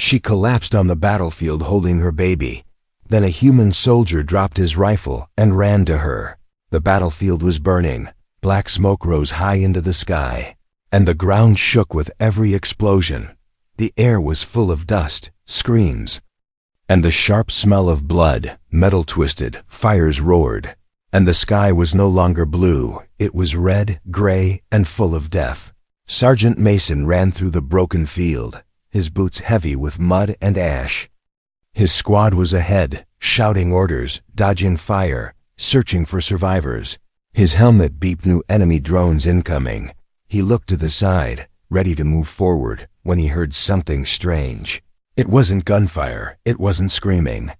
She collapsed on the battlefield holding her baby. Then a human soldier dropped his rifle and ran to her. The battlefield was burning. Black smoke rose high into the sky, and the ground shook with every explosion. The air was full of dust, screams, and the sharp smell of blood. Metal twisted, fires roared, and the sky was no longer blue. It was red, gray, and full of death. Sergeant Mason ran through the broken field, his boots heavy with mud and ash. His squad was ahead, shouting orders, dodging fire, searching for survivors. His helmet beeped new enemy drones incoming. He looked to the side, ready to move forward, when he heard something strange. It wasn't gunfire, it wasn't screaming.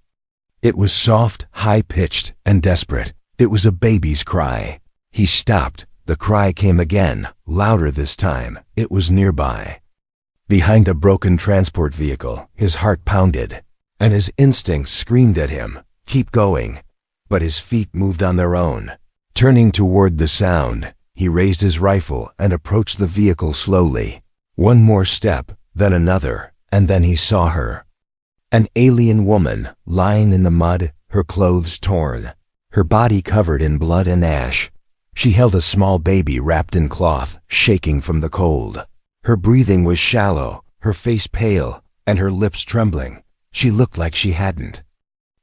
It was soft, high-pitched, and desperate. It was a baby's cry. He stopped. The cry came again, louder this time. It was nearby. Behind a broken transport vehicle, his heart pounded, and his instincts screamed at him, "Keep going." But his feet moved on their own. Turning toward the sound, he raised his rifle and approached the vehicle slowly. One more step, then another, and then he saw her. An alien woman, lying in the mud, her clothes torn, her body covered in blood and ash. She held a small baby wrapped in cloth, shaking from the cold. Her breathing was shallow, her face pale, and her lips trembling. She looked like she hadn't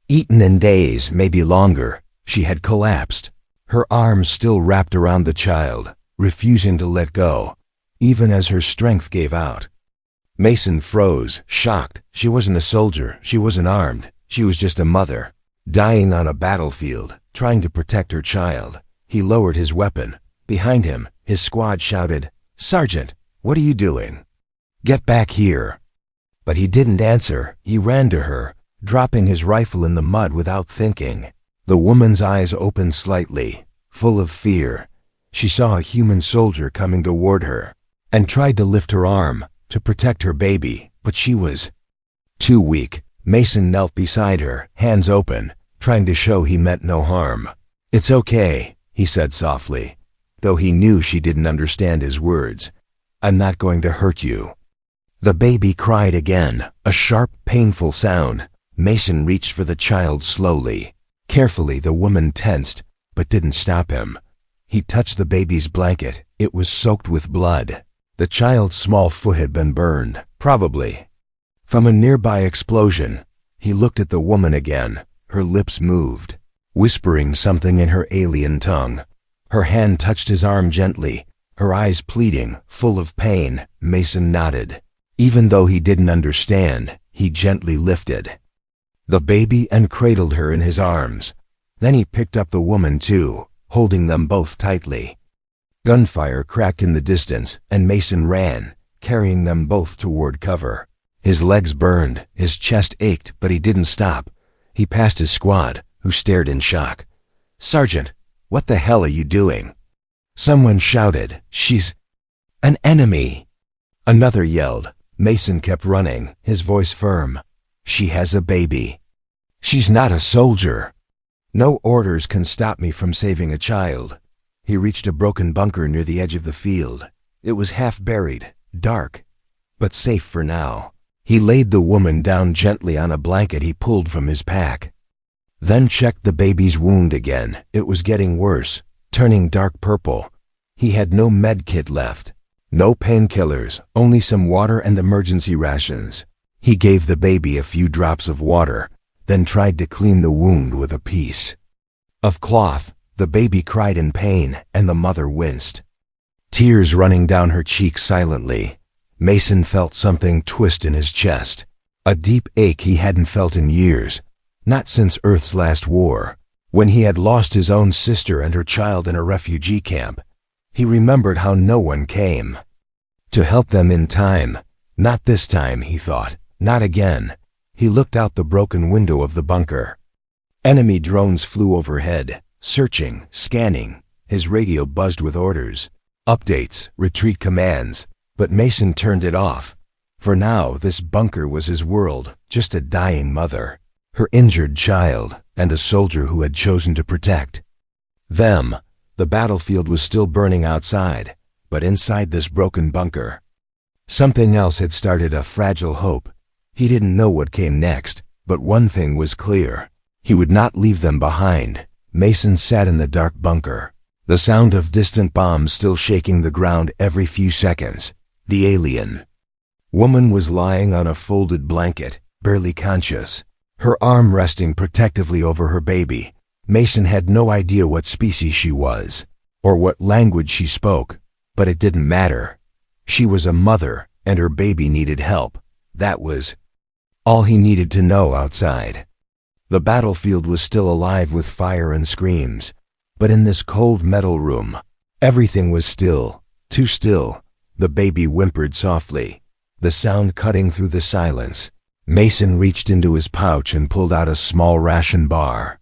eaten in days, maybe longer. She had collapsed, her arms still wrapped around the child, refusing to let go, even as her strength gave out. Mason froze, shocked. She wasn't a soldier, she wasn't armed, she was just a mother, dying on a battlefield, trying to protect her child. He lowered his weapon. Behind him, his squad shouted, "Sergeant, what are you doing? Get back here." But he didn't answer. He ran to her, dropping his rifle in the mud without thinking. The woman's eyes opened slightly, full of fear. She saw a human soldier coming toward her, and tried to lift her arm to protect her baby, but she was too weak. Mason knelt beside her, hands open, trying to show he meant no harm. "It's okay," he said softly, though he knew she didn't understand his words. "I'm not going to hurt you." The baby cried again, a sharp, painful sound. Mason reached for the child slowly. Carefully, the woman tensed, but didn't stop him. He touched the baby's blanket. It was soaked with blood. The child's small foot had been burned, probably from a nearby explosion. He looked at the woman again. Her lips moved, whispering something in her alien tongue. Her hand touched his arm gently, her eyes pleading, full of pain. Mason nodded. Even though he didn't understand, he gently lifted the baby and cradled her in his arms. Then he picked up the woman too, holding them both tightly. Gunfire cracked in the distance, and Mason ran, carrying them both toward cover. His legs burned, his chest ached, but he didn't stop. He passed his squad, who stared in shock. "Sergeant, what the hell are you doing?" Someone shouted, "She's an enemy." Another yelled. Mason kept running, his voice firm. "She has a baby. She's not a soldier. No orders can stop me from saving a child." He reached a broken bunker near the edge of the field. It was half buried, dark, but safe for now. He laid the woman down gently on a blanket he pulled from his pack, then checked the baby's wound again. It was getting worse, turning dark purple. He had no med kit left, no painkillers, only some water and emergency rations. He gave the baby a few drops of water, then tried to clean the wound with a piece of cloth. The baby cried in pain, and the mother winced, tears running down her cheeks silently. Mason felt something twist in his chest, a deep ache he hadn't felt in years, not since Earth's last war, when he had lost his own sister and her child in a refugee camp. He remembered how no one came to help them in time. Not this time, he thought, not again. He looked out the broken window of the bunker. Enemy drones flew overhead, searching, scanning. His radio buzzed with orders, updates, retreat commands, but Mason turned it off. For now, this bunker was his world, just a dying mother, her injured child, and a soldier who had chosen to protect them. The battlefield was still burning outside, but inside this broken bunker, something else had started, a fragile hope. He didn't know what came next, but one thing was clear. He would not leave them behind. Mason sat in the dark bunker, the sound of distant bombs still shaking the ground every few seconds. The alien woman was lying on a folded blanket, barely conscious, her arm resting protectively over her baby. Mason had no idea what species she was, or what language she spoke, but it didn't matter. She was a mother, and her baby needed help. That was all he needed to know outside. The battlefield was still alive with fire and screams, but in this cold metal room, everything was still, too still. The baby whimpered softly, the sound cutting through the silence. Mason reached into his pouch and pulled out a small ration bar.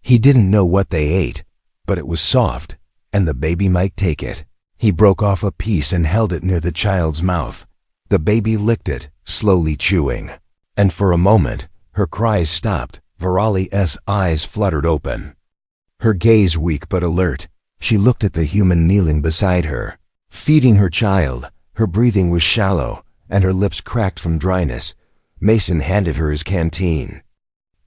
He didn't know what they ate, but it was soft, and the baby might take it. He broke off a piece and held it near the child's mouth. The baby licked it, slowly chewing. And for a moment, her cries stopped. Virali's eyes fluttered open, her gaze weak but alert. She looked at the human kneeling beside her, feeding her child. Her breathing was shallow, and her lips cracked from dryness. Mason handed her his canteen,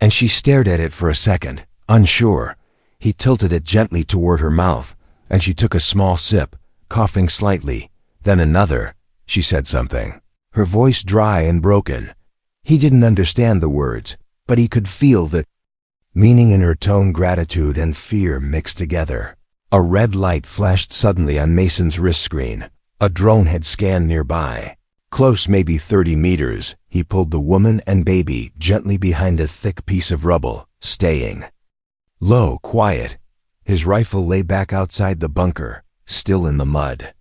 and she stared at it for a second, unsure. He tilted it gently toward her mouth, and she took a small sip, coughing slightly. Then another. She said something, her voice dry and broken. He didn't understand the words, but he could feel the meaning in her tone. Gratitude and fear mixed together. A red light flashed suddenly on Mason's wrist screen. A drone had scanned nearby. Close, maybe 30 meters, he pulled the woman and baby gently behind a thick piece of rubble, staying low, quiet. His rifle lay back outside the bunker, still in the mud.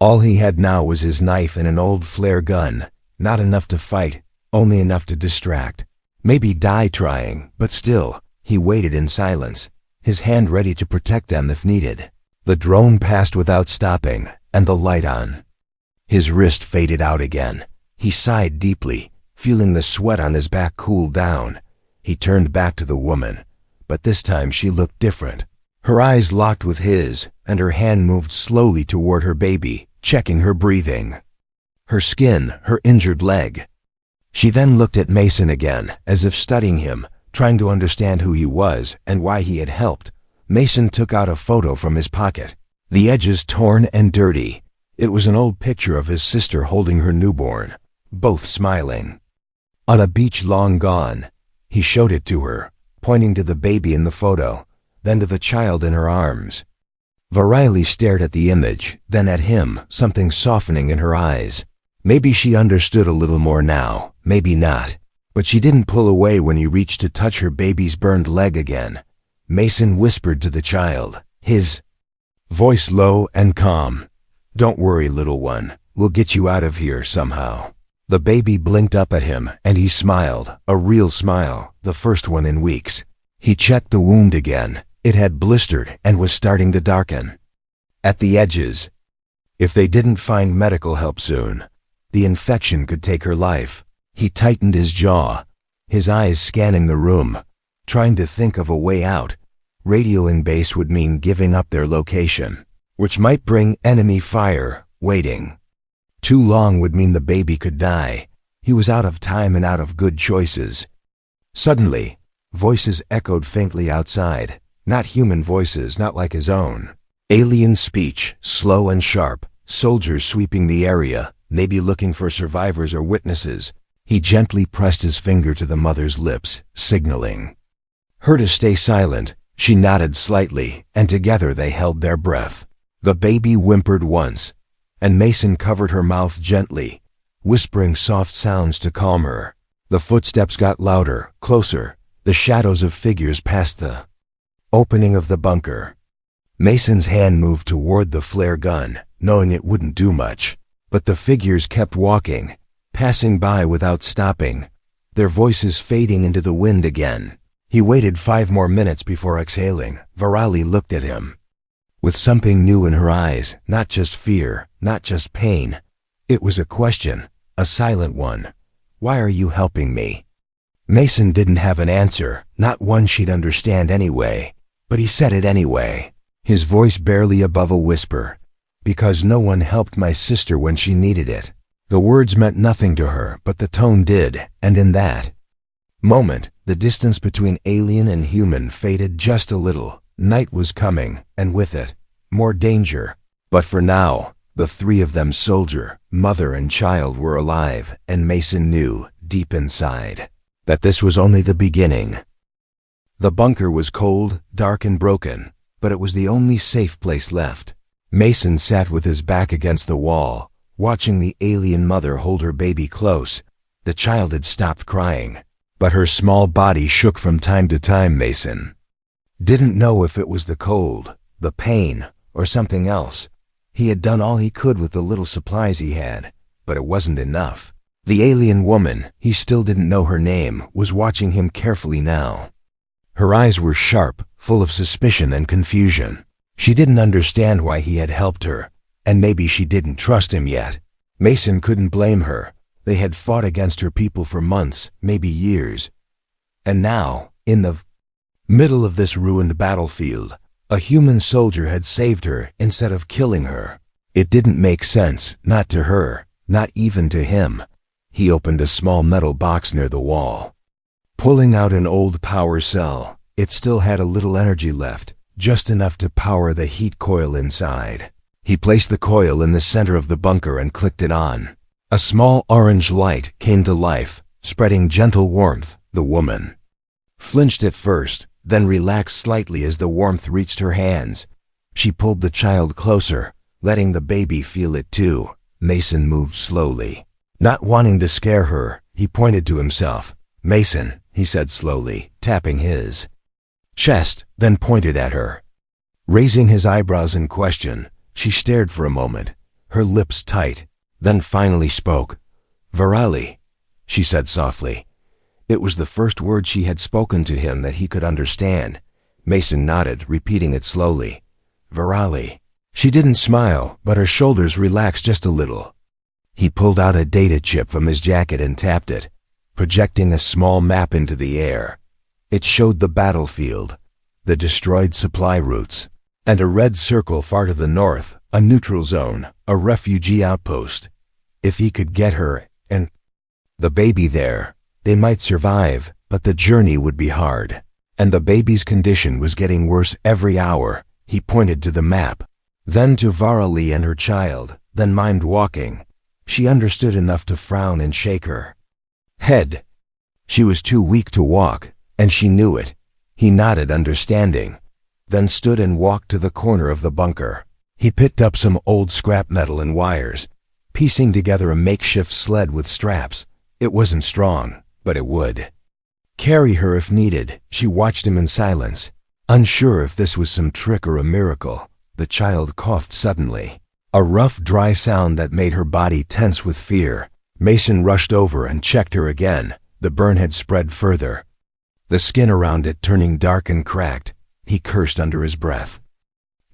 All he had now was his knife and an old flare gun. Not enough to fight, only enough to distract. Maybe die trying, but still, he waited in silence, his hand ready to protect them if needed. The drone passed without stopping, and the light on. His wrist faded out again. He sighed deeply, feeling the sweat on his back cool down. He turned back to the woman, but this time she looked different. Her eyes locked with his, and her hand moved slowly toward her baby, checking her breathing, her skin, her injured leg. She then looked at Mason again, as if studying him, trying to understand who he was and why he had helped. Mason took out a photo from his pocket, the edges torn and dirty. It was an old picture of his sister holding her newborn, both smiling, on a beach long gone. He showed it to her, pointing to the baby in the photo, then to the child in her arms. Virali stared at the image, then at him, something softening in her eyes. Maybe she understood a little more now, maybe not. But she didn't pull away when he reached to touch her baby's burned leg again. Mason whispered to the child, his voice low and calm. "Don't worry, little one. We'll get you out of here somehow." The baby blinked up at him, and he smiled, a real smile, the first one in weeks. He checked the wound again. It had blistered and was starting to darken at the edges. If they didn't find medical help soon, the infection could take her life. He tightened his jaw, his eyes scanning the room, trying to think of a way out. Radioing base would mean giving up their location, which might bring enemy fire. Waiting too long would mean the baby could die. He was out of time and out of good choices. Suddenly, voices echoed faintly outside. Not human voices, not like his own. Alien speech, slow and sharp. Soldiers sweeping the area, maybe looking for survivors or witnesses. He gently pressed his finger to the mother's lips, signaling her to stay silent. She nodded slightly, and together they held their breath. The baby whimpered once, and Mason covered her mouth gently, whispering soft sounds to calm her. The footsteps got louder, closer. The shadows of figures passed the opening of the bunker. Mason's hand moved toward the flare gun, knowing it wouldn't do much. But the figures kept walking, passing by without stopping, their voices fading into the wind again. He waited 5 more minutes before exhaling. Virali looked at him, with something new in her eyes, not just fear, not just pain. It was a question, a silent one. "Why are you helping me?" Mason didn't have an answer, not one she'd understand anyway, but he said it anyway, his voice barely above a whisper. "Because no one helped my sister when she needed it." The words meant nothing to her, but the tone did, and in that moment, the distance between alien and human faded just a little. Night was coming, and with it, more danger. But for now, the three of them, soldier, mother, and child, were alive, and Mason knew, deep inside, that this was only the beginning. The bunker was cold, dark, and broken, but it was the only safe place left. Mason sat with his back against the wall, watching the alien mother hold her baby close. The child had stopped crying, but her small body shook from time to time. Mason didn't know if it was the cold, the pain, or something else. He had done all he could with the little supplies he had, but it wasn't enough. The alien woman, he still didn't know her name, was watching him carefully now. Her eyes were sharp, full of suspicion and confusion. She didn't understand why he had helped her, and maybe she didn't trust him yet. Mason couldn't blame her. They had fought against her people for months, maybe years. And now, in the middle of this ruined battlefield, a human soldier had saved her instead of killing her. It didn't make sense, not to her, not even to him. He opened a small metal box near the wall, pulling out an old power cell. It still had a little energy left, just enough to power the heat coil inside. He placed the coil in the center of the bunker and clicked it on. A small orange light came to life, spreading gentle warmth. The woman flinched at first, then relaxed slightly as the warmth reached her hands. She pulled the child closer, letting the baby feel it too. Mason moved slowly. Not wanting to scare her, he pointed to himself. "Mason," he said slowly, tapping his chest, then pointed at her. Raising his eyebrows in question, she stared for a moment, her lips tight, then finally spoke. "Virali," she said softly. It was the first word she had spoken to him that he could understand. Mason nodded, repeating it slowly. "Virali." She didn't smile, but her shoulders relaxed just a little. He pulled out a data chip from his jacket and tapped it, projecting a small map into the air. It showed the battlefield, the destroyed supply routes, and a red circle far to the north, a neutral zone, a refugee outpost. If he could get her and the baby there, they might survive, but the journey would be hard. And the baby's condition was getting worse every hour. He pointed to the map, then to Virali and her child, then mimed walking. She understood enough to frown and shake her head. She was too weak to walk, and she knew it. He nodded, understanding, then stood and walked to the corner of the bunker. He picked up some old scrap metal and wires, piecing together a makeshift sled with straps. It wasn't strong, but it would carry her if needed. She watched him in silence, unsure if this was some trick or a miracle. The child coughed suddenly, a rough, dry sound that made her body tense with fear. Mason rushed over and checked her again. The burn had spread further, the skin around it turning dark and cracked. He cursed under his breath,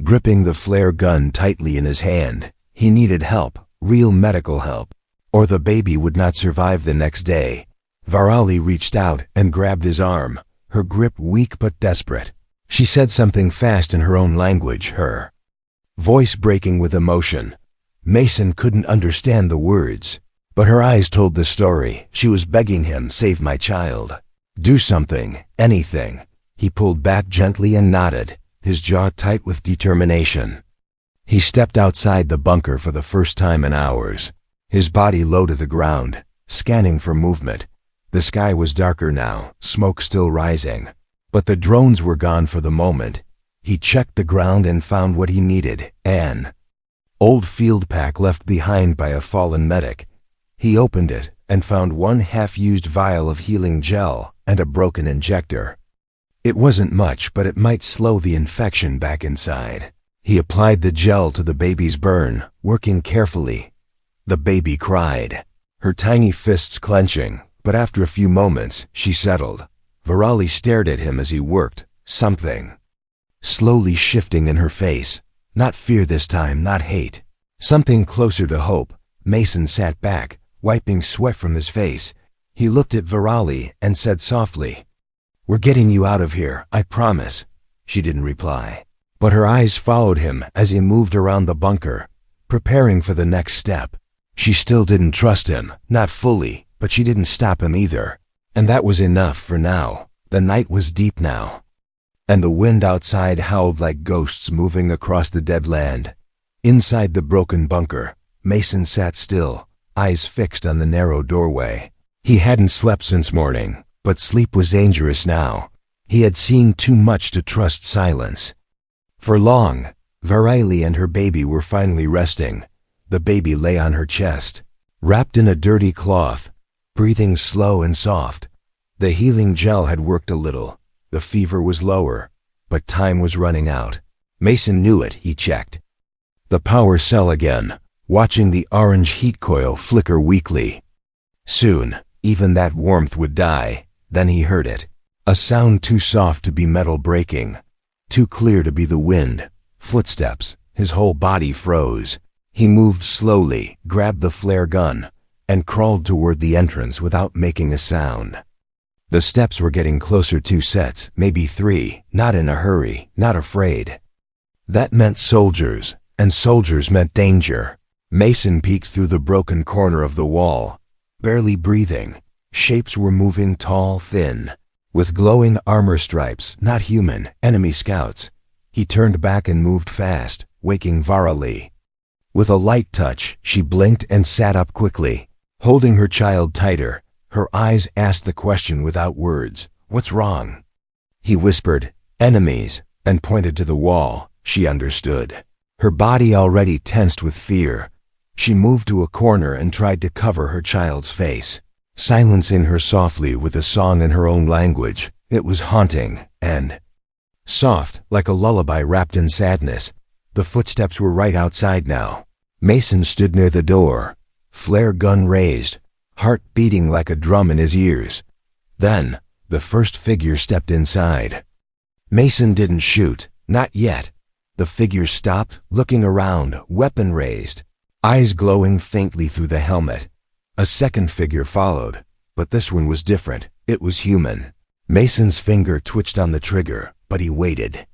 gripping the flare gun tightly in his hand. He needed help, real medical help, or the baby would not survive the next day. Virali reached out and grabbed his arm, her grip weak but desperate. She said something fast in her own language, her voice breaking with emotion. Mason couldn't understand the words, but her eyes told the story. She was begging him, "Save my child. Do something, anything." He pulled back gently and nodded, his jaw tight with determination. He stepped outside the bunker for the first time in hours, his body low to the ground, scanning for movement. The sky was darker now, smoke still rising, but the drones were gone for the moment. He checked the ground and found what he needed, an old field pack left behind by a fallen medic. He opened it and found one half-used vial of healing gel and a broken injector. It wasn't much, but it might slow the infection back inside. He applied the gel to the baby's burn, working carefully. The baby cried, her tiny fists clenching, but after a few moments, she settled. Virali stared at him as he worked, something slowly shifting in her face. Not fear this time, not hate. Something closer to hope. Mason sat back, wiping sweat from his face. He looked at Virali and said softly, "We're getting you out of here, I promise." She didn't reply, but her eyes followed him as he moved around the bunker, preparing for the next step. She still didn't trust him, not fully, but she didn't stop him either. And that was enough for now. The night was deep now, and the wind outside howled like ghosts moving across the dead land. Inside the broken bunker, Mason sat still, eyes fixed on the narrow doorway. He hadn't slept since morning, but sleep was dangerous now. He had seen too much to trust silence. For long, Varaili and her baby were finally resting. The baby lay on her chest, wrapped in a dirty cloth, breathing slow and soft. The healing gel had worked a little. The fever was lower, but time was running out. Mason knew it, he checked the power cell again, watching the orange heat coil flicker weakly. Soon, even that warmth would die. Then he heard it. A sound too soft to be metal breaking, too clear to be the wind. Footsteps. His whole body froze. He moved slowly, grabbed the flare gun, and crawled toward the entrance without making a sound. The steps were getting closer, 2 sets, maybe 3, not in a hurry, not afraid. That meant soldiers, and soldiers meant danger. Mason peeked through the broken corner of the wall, barely breathing. Shapes were moving, tall, thin, with glowing armor stripes, not human, enemy scouts. He turned back and moved fast, waking Varaili. With a light touch, she blinked and sat up quickly, holding her child tighter. Her eyes asked the question without words. What's wrong? He whispered, enemies, and pointed to the wall. She understood. Her body already tensed with fear. She moved to a corner and tried to cover her child's face, silencing her softly with a song in her own language. It was haunting and soft, like a lullaby wrapped in sadness. The footsteps were right outside now. Mason stood near the door, flare gun raised, heart beating like a drum in his ears. Then, the first figure stepped inside. Mason didn't shoot, not yet. The figure stopped, looking around, weapon raised, eyes glowing faintly through the helmet. A second figure followed, but this one was different. It was human. Mason's finger twitched on the trigger, but he waited.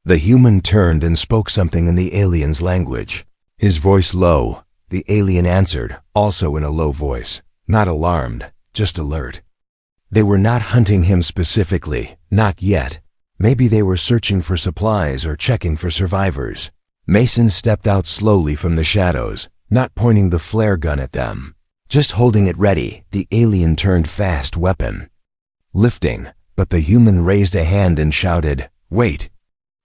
The human turned and spoke something in the alien's language. His voice low. The alien answered, also in a low voice. Not alarmed, just alert. They were not hunting him specifically, not yet. Maybe they were searching for supplies or checking for survivors. Mason stepped out slowly from the shadows, not pointing the flare gun at them, just holding it ready. The alien turned fast, weapon lifting, but the human raised a hand and shouted, "Wait!"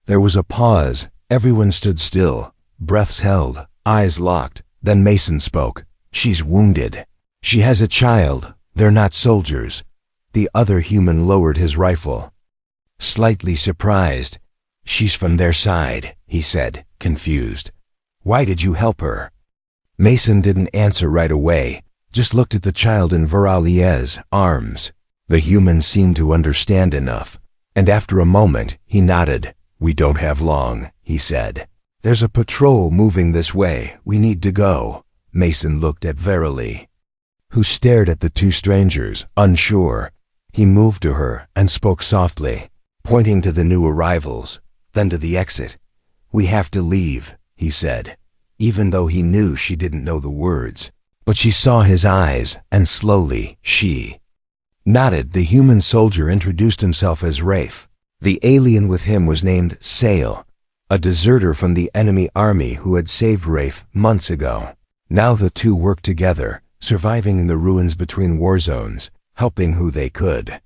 There was a pause. Everyone stood still, breaths held, eyes locked. Then Mason spoke. "She's wounded. She has a child. They're not soldiers." The other human lowered his rifle, slightly surprised. "She's from their side," he said, confused. "Why did you help her?" Mason didn't answer right away, just looked at the child in Varali's arms. The human seemed to understand enough, and after a moment, he nodded. "We don't have long," he said. "There's a patrol moving this way. We need to go." Mason looked at Varaili, who stared at the two strangers, unsure. He moved to her and spoke softly, pointing to the new arrivals, then to the exit. "We have to leave," he said, even though he knew she didn't know the words. But she saw his eyes, and slowly, she nodded. The human soldier introduced himself as Rafe. The alien with him was named Sale, a deserter from the enemy army who had saved Rafe months ago. Now the two worked together, surviving in the ruins between war zones, helping who they could.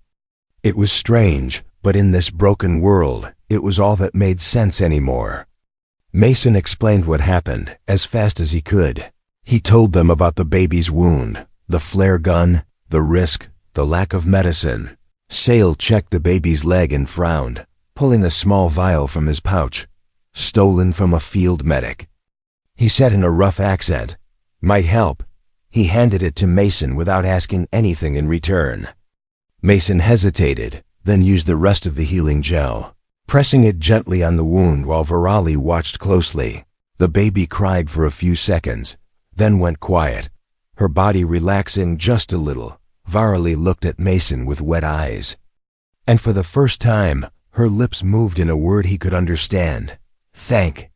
It was strange, but in this broken world, it was all that made sense anymore. Mason explained what happened, as fast as he could. He told them about the baby's wound, the flare gun, the risk, the lack of medicine. Sale checked the baby's leg and frowned, pulling a small vial from his pouch, stolen from a field medic. He said in a rough accent, "Might help." He handed it to Mason without asking anything in return. Mason hesitated, then used the rest of the healing gel, pressing it gently on the wound while Varaili watched closely. The baby cried for a few seconds, then went quiet, her body relaxing just a little. Varaili looked at Mason with wet eyes, and for the first time, her lips moved in a word he could understand. "Thank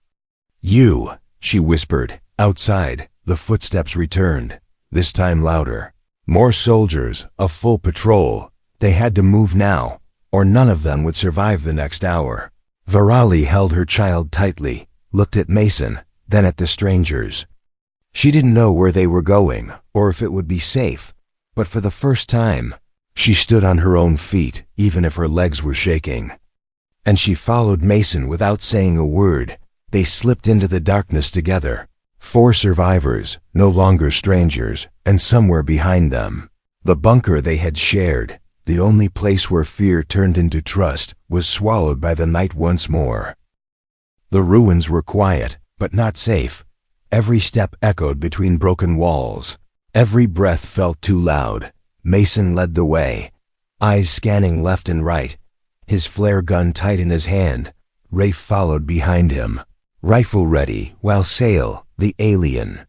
you," she whispered. Outside, The footsteps returned, this time louder. More soldiers, a full patrol. They had to move now, or none of them would survive the next hour. Varali held her child tightly, looked at Mason, then at the strangers. She didn't know where they were going, or if it would be safe, but for the first time, she stood on her own feet, even if her legs were shaking. And she followed Mason without saying a word. They slipped into the darkness together. 4 survivors, no longer strangers, and somewhere behind them, the bunker they had shared, the only place where fear turned into trust, was swallowed by the night once more. The ruins were quiet, but not safe. Every step echoed between broken walls. Every breath felt too loud. Mason led the way, eyes scanning left and right, his flare gun tight in his hand. Rafe followed behind him, rifle ready, while Sale, the alien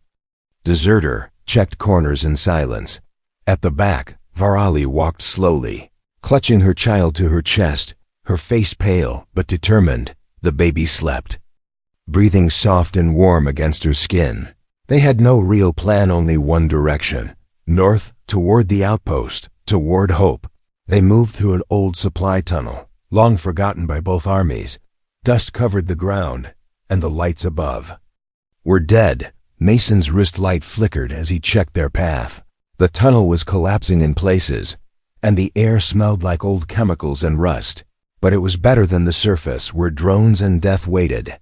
deserter, checked corners in silence. At the back, Varali walked slowly, clutching her child to her chest, her face pale but determined. The baby slept, breathing soft and warm against her skin. They had no real plan, only one direction, north, toward the outpost, toward hope. They moved through an old supply tunnel, long forgotten by both armies. Dust covered the ground, and the lights above were dead. Mason's wrist light flickered as he checked their path. The tunnel was collapsing in places, and the air smelled like old chemicals and rust. But it was better than the surface, where drones and death waited.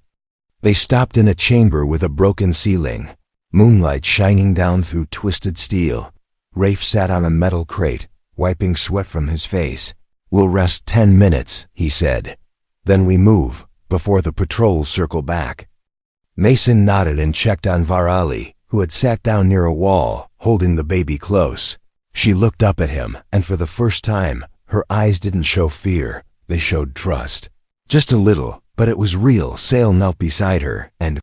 They stopped in a chamber with a broken ceiling, moonlight shining down through twisted steel. Rafe sat on a metal crate, wiping sweat from his face. "We'll rest 10 minutes, he said. "Then we move, before the patrols circle back." Mason nodded and checked on Varali, who had sat down near a wall, holding the baby close. She looked up at him, and for the first time, her eyes didn't show fear, they showed trust. Just a little, but it was real. Sale knelt beside her, and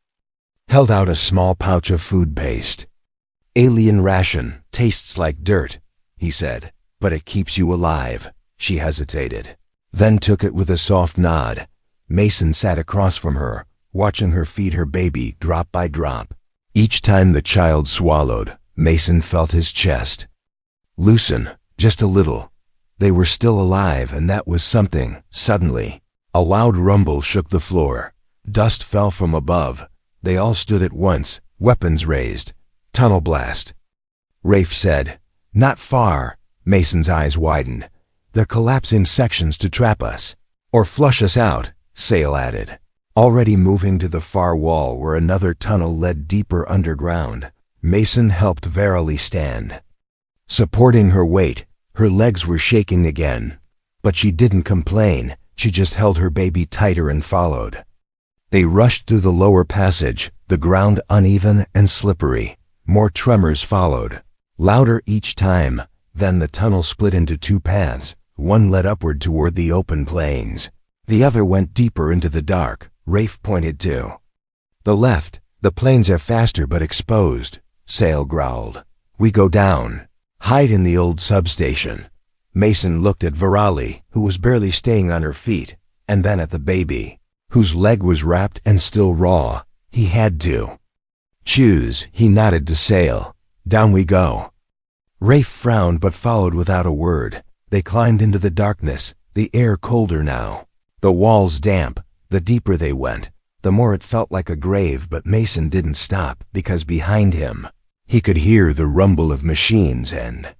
held out a small pouch of food paste. "Alien ration, tastes like dirt," he said, "but it keeps you alive." She hesitated, then took it with a soft nod. Mason sat across from her, watching her feed her baby drop by drop. Each time the child swallowed, Mason felt his chest loosen, just a little. They were still alive, and that was something. Suddenly, a loud rumble shook the floor. Dust fell from above. They all stood at once, weapons raised. "Tunnel blast," Rafe said. "Not far." Mason's eyes widened. "They're collapsing sections to trap us. Or flush us out," Sale added, already moving to the far wall where another tunnel led deeper underground. Mason helped Verily stand, supporting her weight. Her legs were shaking again, but she didn't complain. She just held her baby tighter and followed. They rushed through the lower passage, the ground uneven and slippery. More tremors followed, louder each time. Then the tunnel split into 2 paths. One led upward toward the open plains. The other went deeper into the dark. Rafe pointed to the left. "The plains are faster but exposed," Sale growled. "We go down. Hide in the old substation." Mason looked at Varali, who was barely staying on her feet, and then at the baby, whose leg was wrapped and still raw. He had to choose. He nodded to Sale. "Down we go." Rafe frowned but followed without a word. They climbed into the darkness, the air colder now, the walls damp. The deeper they went, the more it felt like a grave. But Mason didn't stop, because behind him, he could hear the rumble of machines, and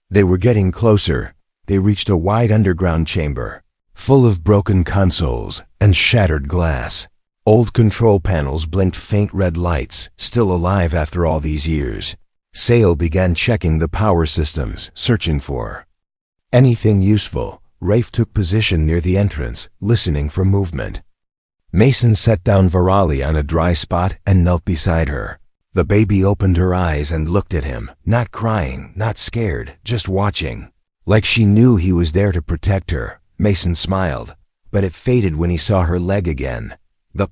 they were getting closer. They reached a wide underground chamber, full of broken consoles and shattered glass. Old control panels blinked faint red lights, still alive after all these years. Sale began checking the power systems, searching for anything useful. Rafe took position near the entrance, listening for movement. Mason set down Varali on a dry spot and knelt beside her. The baby opened her eyes and looked at him, not crying, not scared, just watching, like she knew he was there to protect her. Mason smiled, but it faded when he saw her leg again. The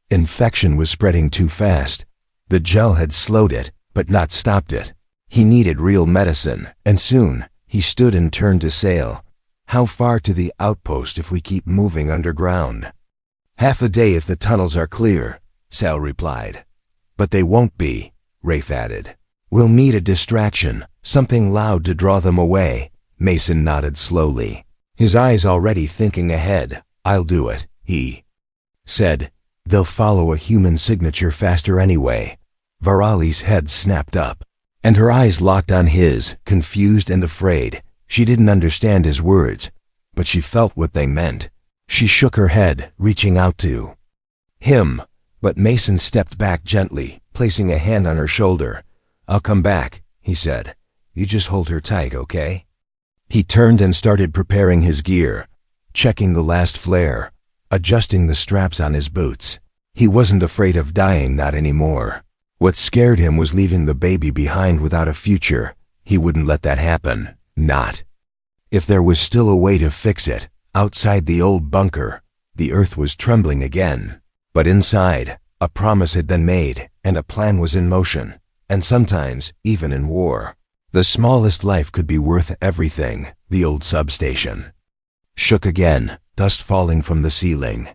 infection was spreading too fast. The gel had slowed it, but not stopped it. He needed real medicine, and soon. He stood and turned to Sale. "How far to the outpost if we keep moving underground?" "Half a day if the tunnels are clear," Sale replied. "But they won't be," Rafe added. We'll need a distraction, something loud to draw them away. Mason nodded slowly, his eyes already thinking ahead. I'll do it, he said. They'll follow a human signature faster anyway. Varali's head snapped up, and her eyes locked on his, confused and afraid. She didn't understand his words, but she felt what they meant. She shook her head, reaching out to him, but Mason stepped back gently, placing a hand on her shoulder. I'll come back, he said. You just hold her tight, okay? He turned and started preparing his gear, checking the last flare, adjusting the straps on his boots. He wasn't afraid of dying, not anymore. What scared him was leaving the baby behind without a future. He wouldn't let that happen. Not if there was still a way to fix it. Outside the old bunker, the earth was trembling again. But inside, a promise had been made, and a plan was in motion. And sometimes, even in war, the smallest life could be worth everything. The old substation shook again, dust falling from the ceiling.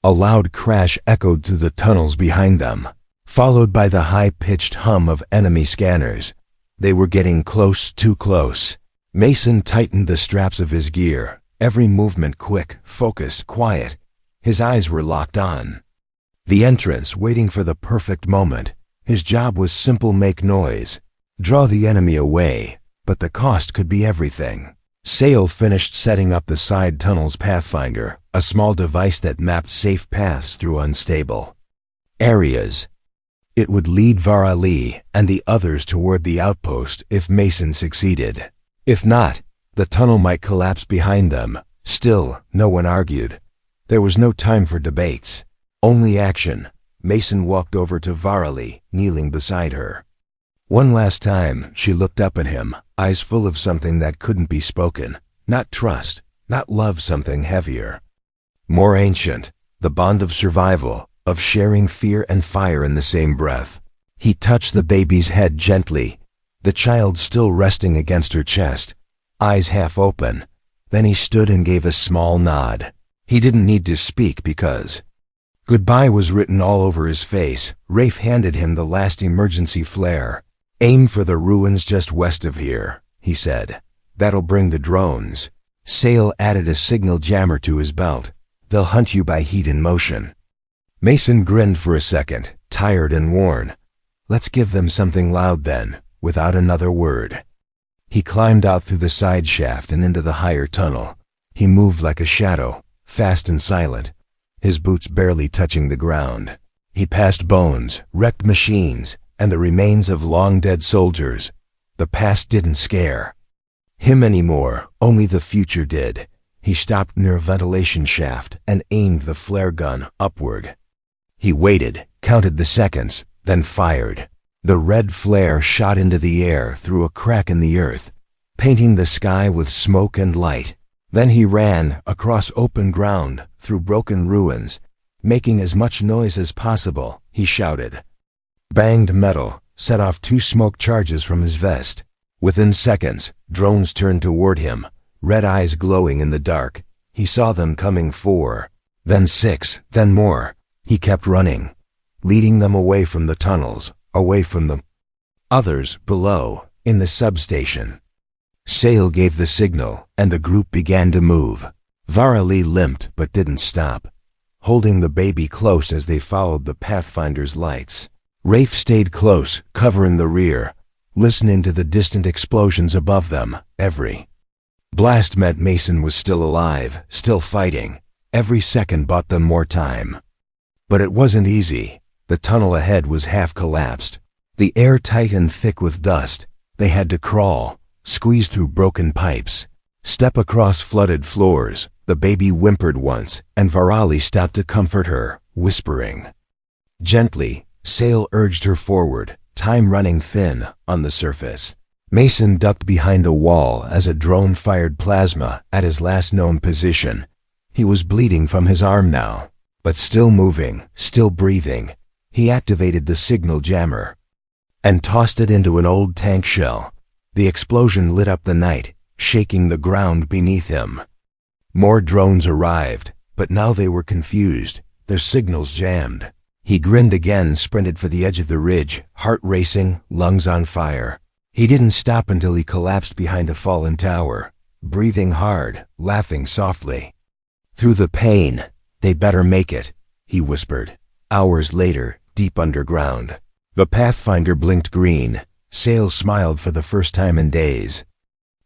A loud crash echoed through the tunnels behind them, followed by the high-pitched hum of enemy scanners. They were getting close, too close. Mason tightened the straps of his gear, every movement quick, focused, quiet. His eyes were locked on the entrance, waiting for the perfect moment. His job was simple: make noise, draw the enemy away, but the cost could be everything. Sale finished setting up the side tunnel's Pathfinder, a small device that mapped safe paths through unstable areas. It would lead Varali and the others toward the outpost if Mason succeeded. If not, the tunnel might collapse behind them. Still, no one argued. There was no time for debates, only action. Mason walked over to Varali, kneeling beside her. One last time, she looked up at him, eyes full of something that couldn't be spoken. Not trust, not love, something heavier, more ancient, the bond of survival, of sharing fear and fire in the same breath. He touched the baby's head gently, the child still resting against her chest, eyes half open. Then he stood and gave a small nod. He didn't need to speak because goodbye was written all over his face. Rafe handed him the last emergency flare. Aim for the ruins just west of here, he said. That'll bring the drones. Sale added a signal jammer to his belt. They'll hunt you by heat and motion. Mason grinned for a second, tired and worn. Let's give them something loud then, without another word. He climbed out through the side shaft and into the higher tunnel. He moved like a shadow, fast and silent, his boots barely touching the ground. He passed bones, wrecked machines, and the remains of long-dead soldiers. The past didn't scare him anymore, only the future did. He stopped near a ventilation shaft and aimed the flare gun upward. He waited, counted the seconds, then fired. The red flare shot into the air through a crack in the earth, painting the sky with smoke and light. Then he ran across open ground, through broken ruins, making as much noise as possible. He shouted, banged metal, set off 2 smoke charges from his vest. Within seconds, drones turned toward him, red eyes glowing in the dark. He saw them coming 4, then 6, then more. He kept running, leading them away from the tunnels, away from the others below, in the substation. Sale gave the signal, and the group began to move. Varali limped but didn't stop, holding the baby close as they followed the Pathfinder's lights. Rafe stayed close, covering the rear, listening to the distant explosions above them. Every blast meant Mason was still alive, still fighting. Every second bought them more time. But it wasn't easy. The tunnel ahead was half collapsed, the air tight and thick with dust. They had to crawl, squeeze through broken pipes, step across flooded floors. The baby whimpered once, and Varali stopped to comfort her, whispering gently. Sale urged her forward, time running thin on the surface. Mason ducked behind a wall as a drone fired plasma at his last known position. He was bleeding from his arm now, but still moving, still breathing. He activated the signal jammer and tossed it into an old tank shell. The explosion lit up the night, shaking the ground beneath him. More drones arrived, but now they were confused, their signals jammed. He grinned again, sprinted for the edge of the ridge, heart racing, lungs on fire. He didn't stop until he collapsed behind a fallen tower, breathing hard, laughing softly. Through the pain, "They better make it," he whispered. Hours later, deep underground, the Pathfinder blinked green. Sail smiled for the first time in days.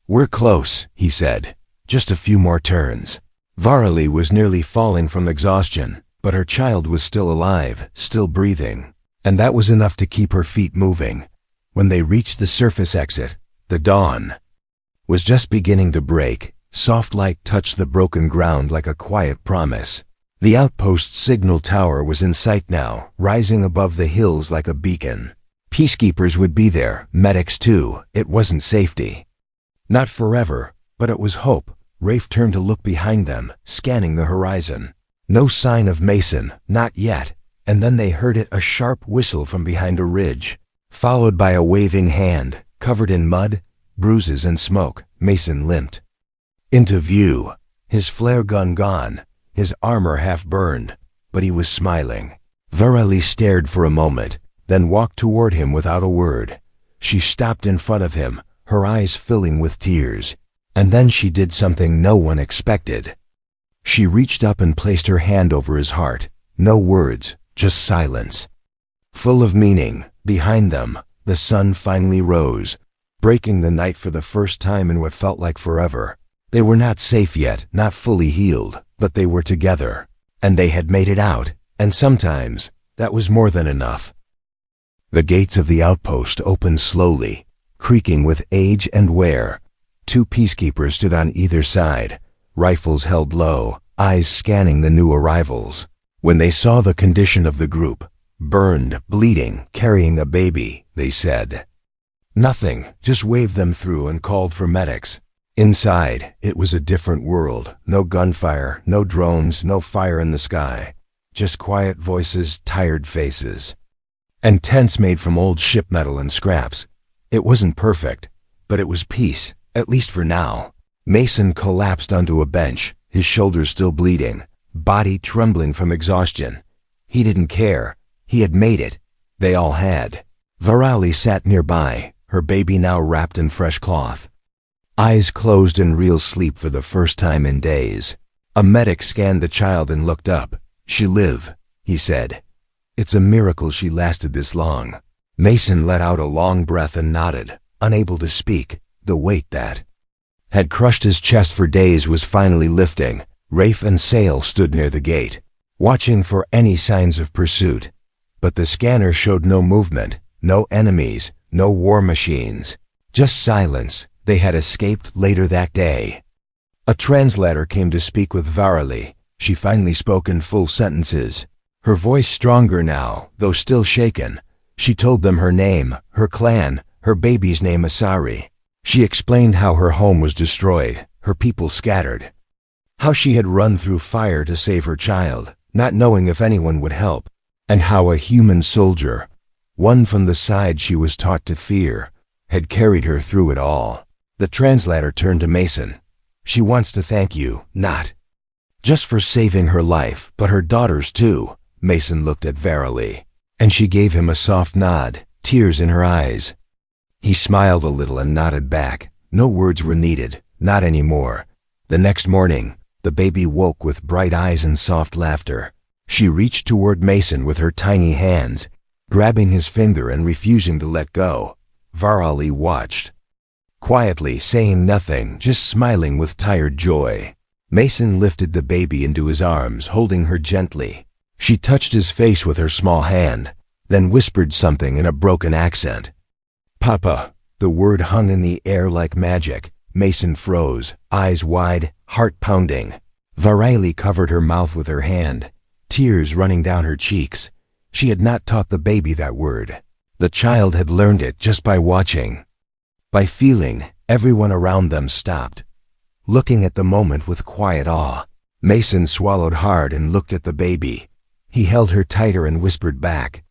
"We're close," he said. "Just a few more turns." Varali was nearly falling from exhaustion, but her child was still alive, still breathing, and that was enough to keep her feet moving. When they reached the surface exit, the dawn was just beginning to break. Soft light touched the broken ground like a quiet promise. The outpost signal tower was in sight now, rising above the hills like a beacon. Peacekeepers would be there, medics too. It wasn't safety. Not forever, but it was hope. Rafe turned to look behind them, scanning the horizon. No sign of Mason, not yet, and then they heard it, a sharp whistle from behind a ridge, followed by a waving hand. Covered in mud, bruises and smoke, Mason limped into view, his flare gun gone, his armor half burned, but he was smiling. Varali stared for a moment, then walked toward him without a word. She stopped in front of him, her eyes filling with tears. And then she did something no one expected. She reached up and placed her hand over his heart. No words, just silence. Full of meaning, behind them, the sun finally rose, breaking the night for the first time in what felt like forever. They were not safe yet, not fully healed, but they were together. And they had made it out, and sometimes, that was more than enough. The gates of the outpost opened slowly, creaking with age and wear. 2 peacekeepers stood on either side, rifles held low, eyes scanning the new arrivals. When they saw the condition of the group, burned, bleeding, carrying a baby, they said nothing, just waved them through and called for medics. Inside, it was a different world. No gunfire, no drones, no fire in the sky. Just quiet voices, tired faces. And tents made from old ship metal and scraps. It wasn't perfect, but it was peace, at least for now. Mason collapsed onto a bench, his shoulders still bleeding, body trembling from exhaustion. He didn't care. He had made it. They all had. Varali sat nearby, her baby now wrapped in fresh cloth. Eyes closed in real sleep for the first time in days. A medic scanned the child and looked up. "She live," he said. "It's a miracle she lasted this long." Mason let out a long breath and nodded, unable to speak. The weight that had crushed his chest for days was finally lifting. Rafe and Sail stood near the gate, watching for any signs of pursuit. But the scanner showed no movement, no enemies, no war machines. Just silence. They had escaped later that day. A translator came to speak with Varali. She finally spoke in full sentences. Her voice stronger now, though still shaken. She told them her name, her clan, her baby's name Asari. She explained how her home was destroyed, her people scattered. How she had run through fire to save her child, not knowing if anyone would help. And how a human soldier, one from the side she was taught to fear, had carried her through it all. The translator turned to Mason. "She wants to thank you, not just for saving her life, but her daughters too." Mason looked at Varali, and she gave him a soft nod, tears in her eyes. He smiled a little and nodded back. No words were needed, not anymore. The next morning, the baby woke with bright eyes and soft laughter. She reached toward Mason with her tiny hands, grabbing his finger and refusing to let go. Varali watched, quietly saying nothing, just smiling with tired joy. Mason lifted the baby into his arms, holding her gently. She touched his face with her small hand, then whispered something in a broken accent. "Papa." The word hung in the air like magic. Mason froze, eyes wide, heart pounding. Varali covered her mouth with her hand, tears running down her cheeks. She had not taught the baby that word. The child had learned it just by watching. By feeling. Everyone around them stopped, looking at the moment with quiet awe. Mason swallowed hard and looked at the baby. He held her tighter and whispered back,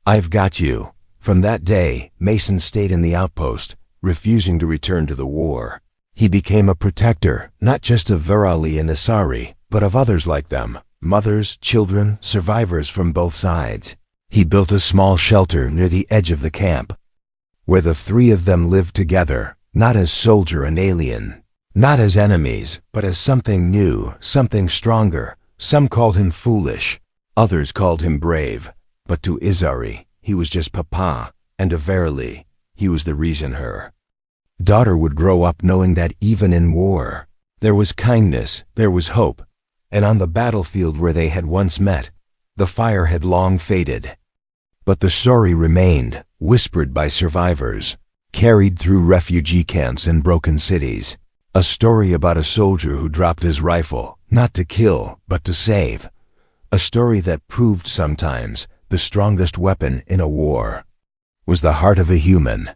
"I've got you." From that day, Mason stayed in the outpost, refusing to return to the war. He became a protector, not just of Varali and Asari, but of others like them. mothers, children, survivors from both sides. He built a small shelter near the edge of the camp, where the three of them lived together, not as soldier and alien, not as enemies, but as something new, something stronger. Some called him foolish, others called him brave, but to Izari, he was just Papa, and to Verily, he was the reason her daughter would grow up knowing that even in war, there was kindness, there was hope, and on the battlefield where they had once met, the fire had long faded. But the story remained, whispered by survivors, carried through refugee camps and broken cities. A story about a soldier who dropped his rifle, not to kill, but to save. A story that proved sometimes the strongest weapon in a war was the heart of a human.